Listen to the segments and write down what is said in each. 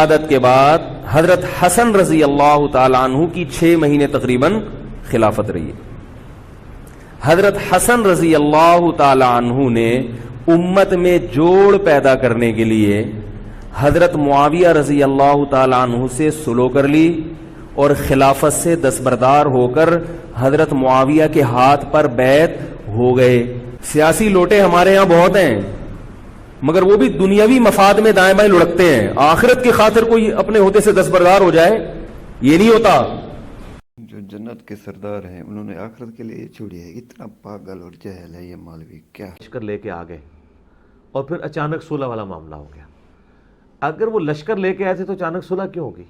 شہادت کے بعد حضرت حسن رضی اللہ تعالی عنہ کی 6 مہینے تقریباً خلافت رہی ہے. حضرت حسن رضی اللہ تعالی عنہ نے امت میں جوڑ پیدا کرنے کے لیے حضرت معاویہ رضی اللہ تعالی عنہ سے صلح کر لی اور خلافت سے دستبردار ہو کر حضرت معاویہ کے ہاتھ پر بیعت ہو گئے. سیاسی لوٹے ہمارے ہاں بہت ہیں مگر وہ بھی دنیاوی مفاد میں دائیں بائیں لڑکتے ہیں. آخرت کی خاطر کوئی اپنے ہوتے سے دستبردار ہو جائے یہ نہیں ہوتا. جو جنت کے سردار ہیں انہوں نے آخرت کے لیے چھوڑی ہے. اتنا پاگل اور جاہل ہے یہ مولوی. کیا لشکر لے کے آ گئے اور پھر اچانک صلح والا معاملہ ہو گیا. اگر وہ لشکر لے کے آئے تھے تو اچانک صلح کیوں ہوگی؟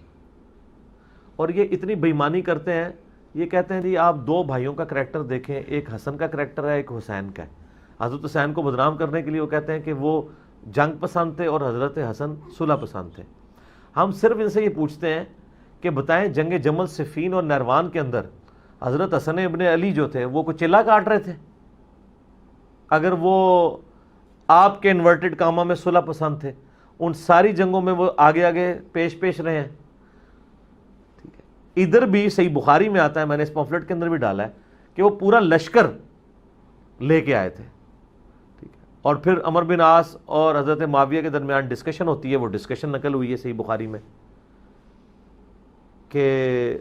اور یہ اتنی بےایمانی کرتے ہیں. یہ کہتے ہیں جی آپ 2 بھائیوں کا کریکٹر دیکھیں, ایک حسن کا کریکٹر ہے ایک حسین کا ہے. حضرت حسین کو بدنام کرنے کے لیے وہ کہتے ہیں کہ وہ جنگ پسند تھے اور حضرت حسن صلح پسند تھے. ہم صرف ان سے یہ پوچھتے ہیں کہ بتائیں جنگ جمل صفین اور نہروان کے اندر حضرت حسن ابن علی جو تھے وہ کوئی چلا کاٹ رہے تھے؟ اگر وہ آپ کے انورٹڈ کاما میں صلح پسند تھے, ان ساری جنگوں میں وہ آگے آگے پیش رہے ہیں. ٹھیک ہے, ادھر بھی صحیح بخاری میں آتا ہے, میں نے اس پمفلٹ کے اندر بھی ڈالا ہے کہ وہ پورا لشکر لے کے آئے تھے. ٹھیک ہے, اور پھر عمر بن عاص اور حضرت معاویہ کے درمیان ڈسکشن ہوتی ہے. وہ ڈسکشن نقل ہوئی ہے صحیح بخاری میں کہ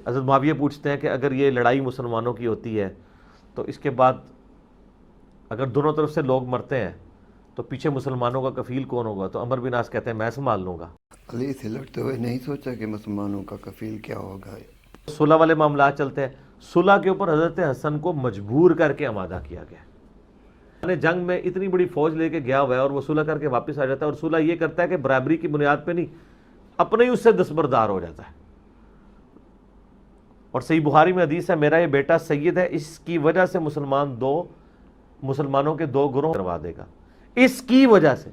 حضرت معاویہ پوچھتے ہیں کہ اگر یہ لڑائی مسلمانوں کی ہوتی ہے تو اس کے بعد اگر دونوں طرف سے لوگ مرتے ہیں تو پیچھے مسلمانوں کا کفیل کون ہوگا؟ تو عمر بن عاص کہتے ہیں میں سنبھال لوں گا. علی سے لڑتے ہوئے نہیں سوچا کہ مسلمانوں کا کفیل کیا ہوگا. صلح والے معاملات چلتے ہیں. صلح کے اوپر حضرت حسن کو مجبور کر کے آمادہ کیا گیا. جنگ میں اتنی بڑی فوج لے کے گیا ہوا ہے اور وہ صلح کر کے واپس آ جاتا ہے, اور صلح یہ کرتا ہے کہ برابری کی بنیاد پہ نہیں, اپنے ہی اس سے دستبردار ہو جاتا ہے. اور صحیح بخاری میں حدیث ہے میرا یہ بیٹا سید ہے, اس کی وجہ سے مسلمانوں کے 2 گروہ کروا دے گا. اس کی وجہ سے,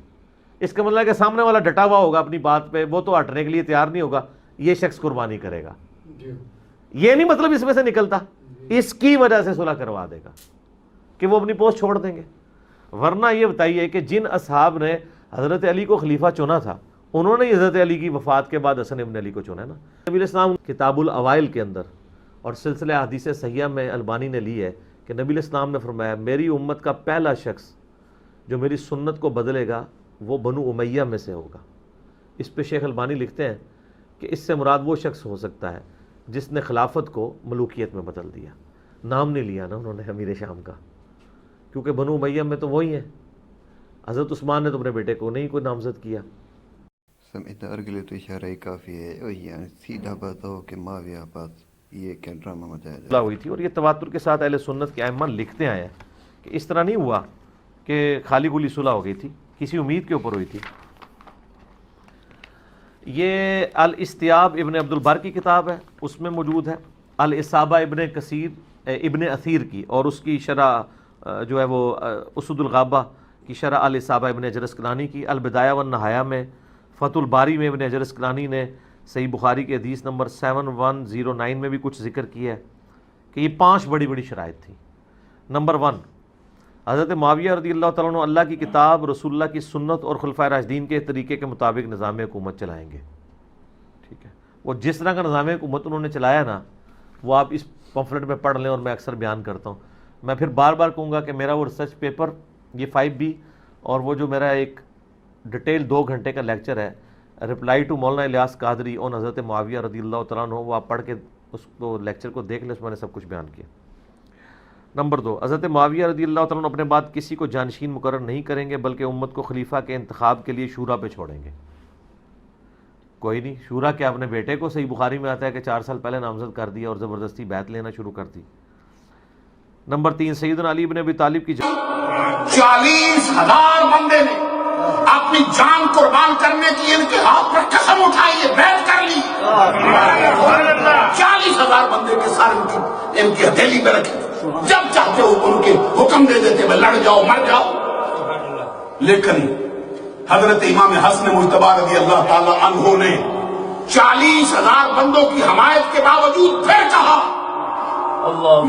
اس کا مطلب ہے کہ سامنے والا ڈٹا ہوا ہوگا اپنی بات پہ, وہ تو ہٹنے کے لیے تیار نہیں ہوگا, یہ شخص قربانی کرے گا. یہ نہیں مطلب اس میں سے نکلتا, اس کی وجہ سے صلح کروا دے گا کہ وہ اپنی پوسٹ چھوڑ دیں گے. ورنہ یہ بتائیے کہ جن اصحاب نے حضرت علی کو خلیفہ چنا تھا انہوں نے حضرت علی کی وفات کے بعد حسن ابن علی کو چنا ہے نا. نبی علیہ السلام کتاب الاوائل کے اندر اور سلسلہ حدیث صحیحہ میں البانی نے لی ہے کہ نبی علیہ السلام نے فرمایا میری امت کا پہلا شخص جو میری سنت کو بدلے گا وہ بنو امیہ میں سے ہوگا. اس پہ شیخ البانی لکھتے ہیں کہ اس سے مراد وہ شخص ہو سکتا ہے جس نے خلافت کو ملوکیت میں بدل دیا. نام نہیں لیا نا انہوں نے امیر شام کا, کیونکہ بنو امیہ میں تو وہی ہیں. حضرت عثمان نے تو اپنے بیٹے کو نہیں کوئی نامزد کیا. سمجھدار کے لیے تو اشارہ ہی کافی ہے. یعنی سیدھا بات ہو کہ معاویہ بات یہ کیا ڈرامہ مچایا جائے ہوئی تھی. اور یہ تواتر کے ساتھ اہل سنت کے ائمہ لکھتے آئے ہیں کہ اس طرح نہیں ہوا کہ خالی گلی صلح ہو گئی تھی, کسی امید کے اوپر ہوئی تھی. یہ الاستیاب ابن عبد البر کی کتاب ہے, اس میں موجود ہے. الاصابہ ابن اثیر کی, اور اس کی شرح جو ہے وہ اسد الغابہ کی شرح الاصابہ ابن حجر اسقلانی کی. البدایہ والنہایہ میں, فتح الباری میں ابن حجر اسقلانی نے صحیح بخاری کے حدیث نمبر 7109 میں بھی کچھ ذکر کیا ہے کہ یہ 5 بڑی بڑی شرائط تھیں. نمبر 1, حضرت معاویہ رضی اللہ تعالیٰ عنہ اللہ کی کتاب, رسول اللہ کی سنت اور خلفائے راشدین کے طریقے کے مطابق نظام حکومت چلائیں گے. ٹھیک ہے, وہ جس طرح کا نظام حکومت انہوں نے چلایا نا وہ آپ اس پمفلٹ میں پڑھ لیں, اور میں اکثر بیان کرتا ہوں. میں پھر بار بار کہوں گا کہ میرا وہ ریسرچ پیپر یہ 5B اور وہ جو میرا ایک ڈیٹیل 2 گھنٹے کا لیکچر ہے رپلائی ٹو مولانا الیاس قادری اور حضرت معاویہ رضی اللہ تعالیٰ عنہ, وہ آپ پڑھ کے اس کو لیکچر کو دیکھ لیں, اس میں نے سب کچھ بیان کیا. نمبر 2, حضرت معاویہ رضی اللہ تعالیٰ عنہ اپنے بعد کسی کو جانشین مقرر نہیں کریں گے بلکہ امت کو خلیفہ کے انتخاب کے لیے شورا پہ چھوڑیں گے. کوئی نہیں, شورا کیا اپنے بیٹے کو, صحیح بخاری میں آتا ہے کہ 4 سال پہلے نامزد کر دیا اور زبردستی بیعت لینا شروع کر دی. نمبر 3, سیدنا علی بن ابی طالب کی 40,000 بندے نے اپنی جان قربان کرنے کی ان کے ہاتھ پر قسم اٹھائی ہے, بیعت کر لی. 40,000 بندے کے سارے ان کی ہتھیلی پہ رکھے, جب چاہتے ہو ان کے حکم دے دیتے میں لڑ جاؤ مر جاؤ. لیکن حضرت امام حسن مجتبی رضی اللہ تعالی عنہ نے 40,000 بندوں کی حمایت کے باوجود پھر کہا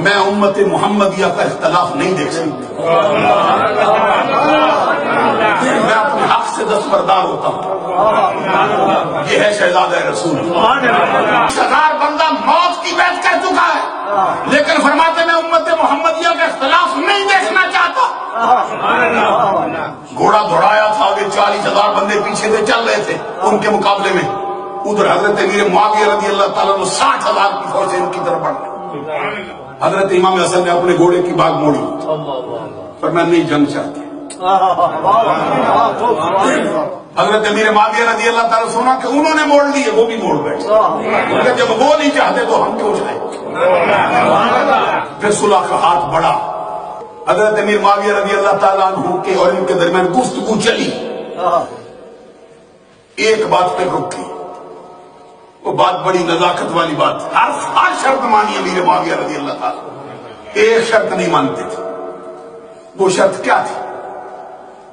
میں امت محمدیہ کا اختلاف نہیں دیکھ سکتا، میں اپنے حق سے دستبردار ہوتا ہوں، یہ ہے شہزادہ رسول۔ 10,000 بندہ موت کی بیعت کر چکا ہے، لیکن فرماتے میں امت محمدیہ کا اختلاف نہیں دیکھنا چاہتا۔ گھوڑا دوڑایا تھا، آگے 40,000 بندے پیچھے سے چل رہے تھے، ان کے مقابلے میں ادھر حضرت امیر معاویہ رضی اللہ تعالیٰ عنہ 60,000 کی فوج سے ان کی طرف بڑھ گئے۔ حضرت امام حسن نے اپنے گھوڑے کی باگ موڑی، پر میں نہیں جنگ چاہتی۔ حضرت امیر معاویہ رضی اللہ تعالیٰ سنا کہ انہوں نے موڑ لیے، وہ بھی موڑ بیٹھے، جب وہ نہیں چاہتے تو ہم کیوں چاہیں۔ پھر صلح کا ہاتھ بڑھا، حضرت امیر معاویہ رضی اللہ تعالیٰ عنہ کے اور ان کے درمیان گفتگو چلی، ایک بات پہ رک گئی، وہ بات بڑی نزاکت والی بات، ہر شرط مانی امیر معاویہ رضی اللہ تعالیٰ، ایک شرط نہیں مانتے تھے۔ وہ شرط کیا تھی؟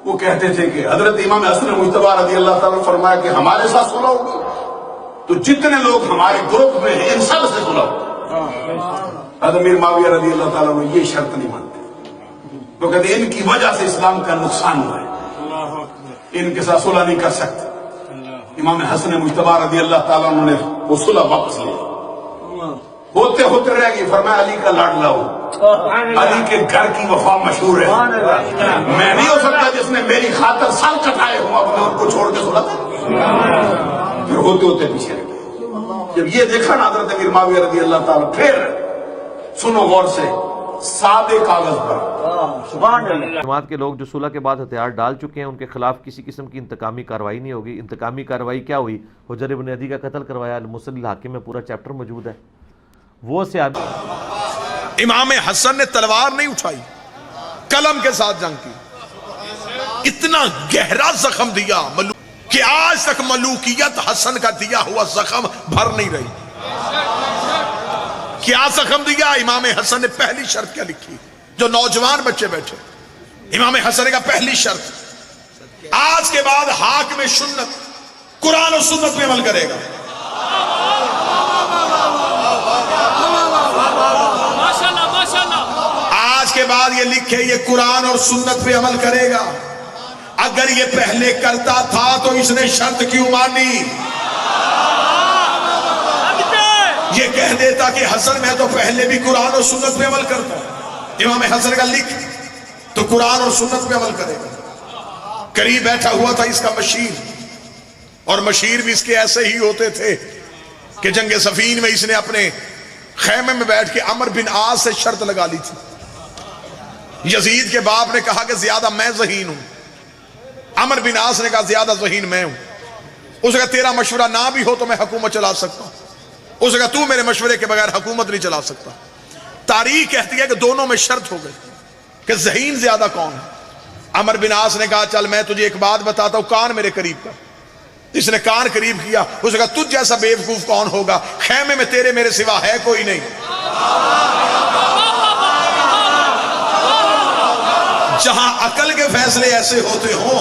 وہ کہتے تھے کہ حضرت امام حسن مجتبی رضی اللہ تعالیٰ نے فرمایا کہ ہمارے ساتھ صلح ہوگی تو جتنے لوگ ہمارے گروپ میں ہیں ان سب سے صلح ہوگی۔ حضرت امیر معاویہ رضی اللہ تعالیٰ نے یہ شرط نہیں مانتے، تو کہتے ان کی وجہ سے اسلام کا نقصان ہوا ہے، ان کے ساتھ صلح نہیں کر سکتے۔ امام حسن مجتبی رضی اللہ تعالیٰ نے وہ صلح واپس لیا، ہوتے ہوتے رہ گئی۔ فرمایا علی کا لاڈلا ہو، علی کے گھر کی وفا مشہور ہے، میں نہیں ہو سکتا جس نے میری خاطر سال کٹائے ہوں اب میں ان کو چھوڑ کے صلح کروں۔ پھر ہوتے ہوتے پیچھے رہ گئے۔ جب یہ دیکھا نا حضرت امیر معاویہ رضی اللہ تعالیٰ، پھر سنو غور سے، سادے کاغذ پر جماعت کے لوگ جو صلح کے بعد ہتھیار ڈال چکے ہیں ان کے خلاف کسی قسم کی انتقامی کارروائی نہیں ہوگی۔ انتقامی کارروائی کیا ہوئی؟ حجر بن عدی کا قتل کروایا، المسل الحاکم میں پورا چیپٹر موجود ہے۔ وہ سے امام حسن نے تلوار نہیں اٹھائی، قلم کے ساتھ جنگ کی، اتنا گہرا زخم دیا کہ آج تک ملوکیت حسن کا دیا ہوا زخم بھر نہیں رہی۔ کیا زخم دیا؟ امام حسن نے پہلی شرط کیا لکھی؟ جو نوجوان بچے بیٹھے، امام حسن کا پہلی شرط، آج کے بعد حاکم سنت قرآن و سنت پہ عمل کرے گا۔ آج کے بعد یہ لکھے یہ قرآن اور سنت پہ عمل کرے گا۔ اگر یہ پہلے کرتا تھا تو اس نے شرط کیوں مانی؟ یہ کہہ دیتا کہ حسن میں تو پہلے بھی قرآن اور سنت پہ عمل کرتا ہوں۔ امام حسن کا لکھ تو قرآن اور سنت پہ عمل کرے گا۔ قریب بیٹھا ہوا تھا اس کا مشیر، اور مشیر بھی اس کے ایسے ہی ہوتے تھے کہ جنگ صفین میں اس نے اپنے خیمے میں بیٹھ کے عمر بن عاص سے شرط لگا لی تھی۔ یزید کے باپ نے کہا کہ زیادہ میں ذہین ہوں، عمر بن عاص نے کہا زیادہ ذہین میں ہوں۔ اس نے کہا تیرا مشورہ نہ بھی ہو تو میں حکومت چلا سکتا ہوں۔ اس نے کہا تو میرے مشورے کے بغیر حکومت نہیں چلا سکتا۔ تاریخ کہتی ہے کہ دونوں میں شرط ہو گئی کہ ذہین زیادہ کون ہے۔ عمر بن عاص نے کہا چل میں تجھے ایک بات بتاتا ہوں، کان میرے قریب کر۔ اس نے کان قریب کیا، اس نے کہا تجھ جیسا بے وقوف کون ہوگا، خیمے میں تیرے میرے سوا ہے کوئی نہیں۔ جہاں عقل کے فیصلے ایسے ہوتے ہوں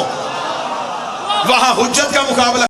وہاں حجت کا مقابلہ